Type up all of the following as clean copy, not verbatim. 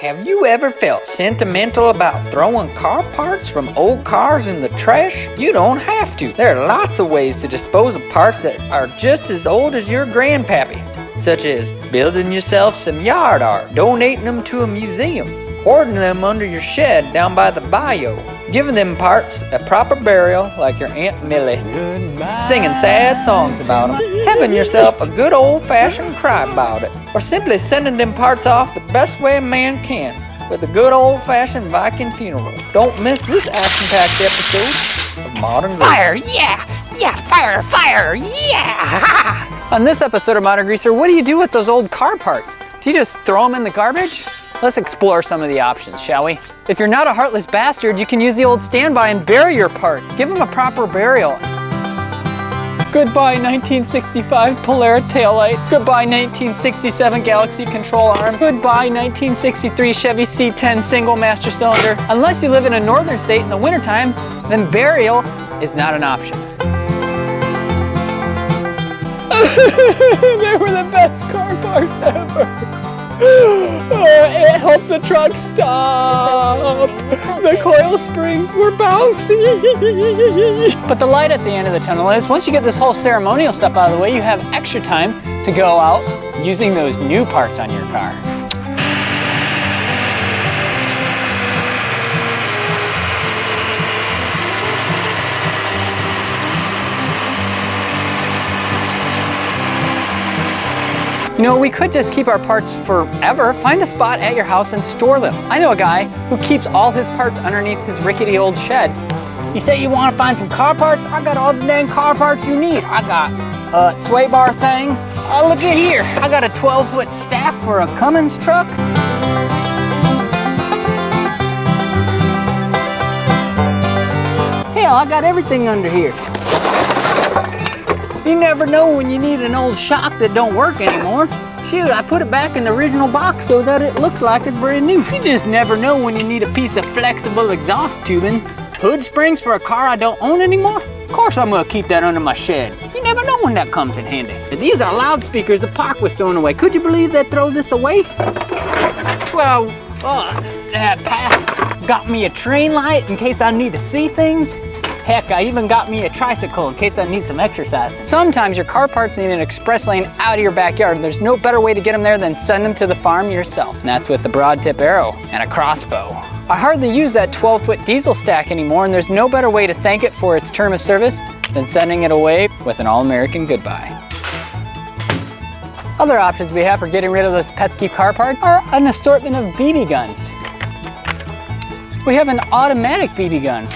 Have you ever felt sentimental about throwing car parts from old cars in the trash? You don't have to. There are lots of ways to dispose of parts that are just as old as your grandpappy, such as building yourself some yard art, donating them to a museum, hoarding them under your shed down by the bayou, giving them parts a proper burial like your Aunt Millie, singing sad songs about them, having yourself a good old-fashioned cry about it, or simply sending them parts off the best way a man can, with a good old-fashioned Viking funeral. Don't miss this action-packed episode of Modern Greaser. Fire, yeah! Yeah, fire, yeah! On this episode of Modern Greaser, what do you do with those old car parts? Do you just throw them in the garbage? Let's explore some of the options, shall we? If you're not a heartless bastard, you can use the old standby and bury your parts. Give them a proper burial. Goodbye 1965 Polara taillight. Goodbye 1967 Galaxy control arm. Goodbye 1963 Chevy C10 single master cylinder. Unless you live in a northern state in the wintertime, then burial is not an option. They were the best car parts ever. It helped the truck stop. The coil springs were bouncy. But the light at the end of the tunnel is, once you get this whole ceremonial stuff out of the way, you have extra time to go out using those new parts on your car. You know, we could just keep our parts forever. Find a spot at your house and store them. I know a guy who keeps all his parts underneath his rickety old shed. You say you want to find some car parts? I got all the dang car parts you need. I got sway bar things. Oh, look at here. I got a 12-foot stack for a Cummins truck. Hell, I got everything under here. You never know when you need an old shock that don't work anymore. Shoot, I put it back in the original box so that it looks like it's brand new. You just never know when you need a piece of flexible exhaust tubing. Hood springs for a car I don't own anymore? Of course I'm gonna keep that under my shed. You never know when that comes in handy. These are loudspeakers the park was throwing away. Could you believe they throw this away? Well, that path got me a train light in case I need to see things. Heck, I even got me a tricycle in case I need some exercise. Sometimes your car parts need an express lane out of your backyard, and there's no better way to get them there than send them to the farm yourself. And that's with a broad tip arrow and a crossbow. I hardly use that 12-foot diesel stack anymore, and there's no better way to thank it for its term of service than sending it away with an all-American goodbye. Other options we have for getting rid of those pesky car parts are an assortment of BB guns. We have an automatic BB gun.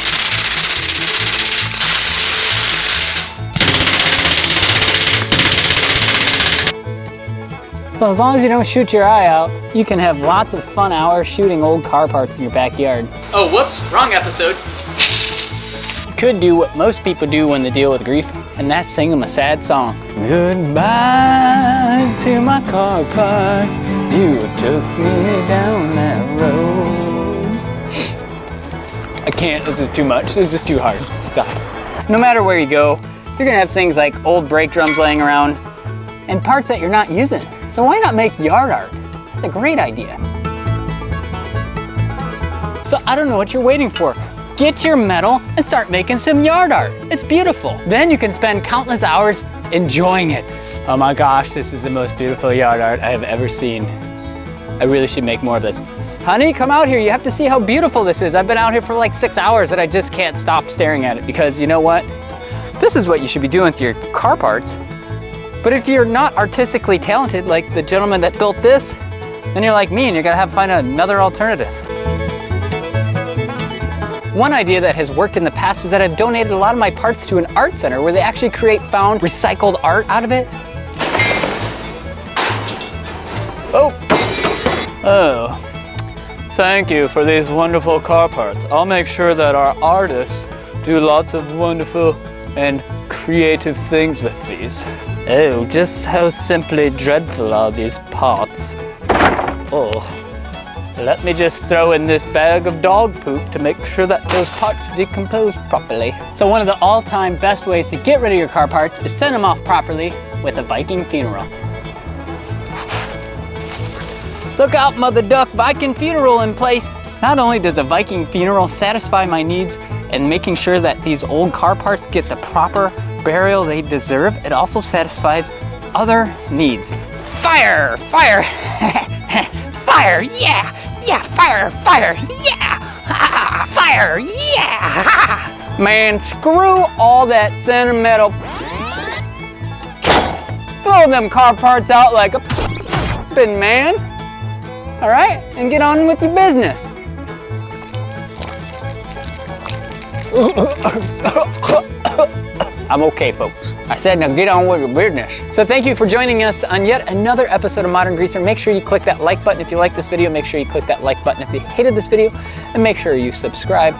So as long as you don't shoot your eye out, you can have lots of fun hours shooting old car parts in your backyard. Oh, whoops, wrong episode. You could do what most people do when they deal with grief, and that's sing them a sad song. Goodbye to my car parts, you took me down that road. I can't, this is too much, this is too hard, stop. No matter where you go, you're gonna have things like old brake drums laying around and parts that you're not using. So why not make yard art? That's a great idea. So I don't know what you're waiting for. Get your metal and start making some yard art. It's beautiful. Then you can spend countless hours enjoying it. Oh my gosh, this is the most beautiful yard art I have ever seen. I really should make more of this. Honey, come out here. You have to see how beautiful this is. I've been out here for like 6 hours and I just can't stop staring at it because you know what? This is what you should be doing with your car parts. But if you're not artistically talented, like the gentleman that built this, then you're like me and you're gonna have to find another alternative. One idea that has worked in the past is that I've donated a lot of my parts to an art center where they actually create found recycled art out of it. Oh, thank you for these wonderful car parts. I'll make sure that our artists do lots of wonderful and creative things with these. Oh, just how simply dreadful are these parts. Oh, let me just throw in this bag of dog poop to make sure that those parts decompose properly. So one of the all-time best ways to get rid of your car parts is send them off properly with a Viking funeral. Look out, Mother Duck, Viking funeral in place. Not only does a Viking funeral satisfy my needs and making sure that these old car parts get the proper burial they deserve, it also satisfies other needs. Fire, fire, fire, yeah, yeah, fire, fire, yeah, fire, yeah. Man, screw all that sentimental. Throw them car parts out like a man. All right, and get on with your business. I'm okay, folks. I said now get on with your business. So thank you for joining us on yet another episode of Modern Greaser. Make sure you click that like button if you like this video. Make sure you click that like button if you hated this video. And make sure you subscribe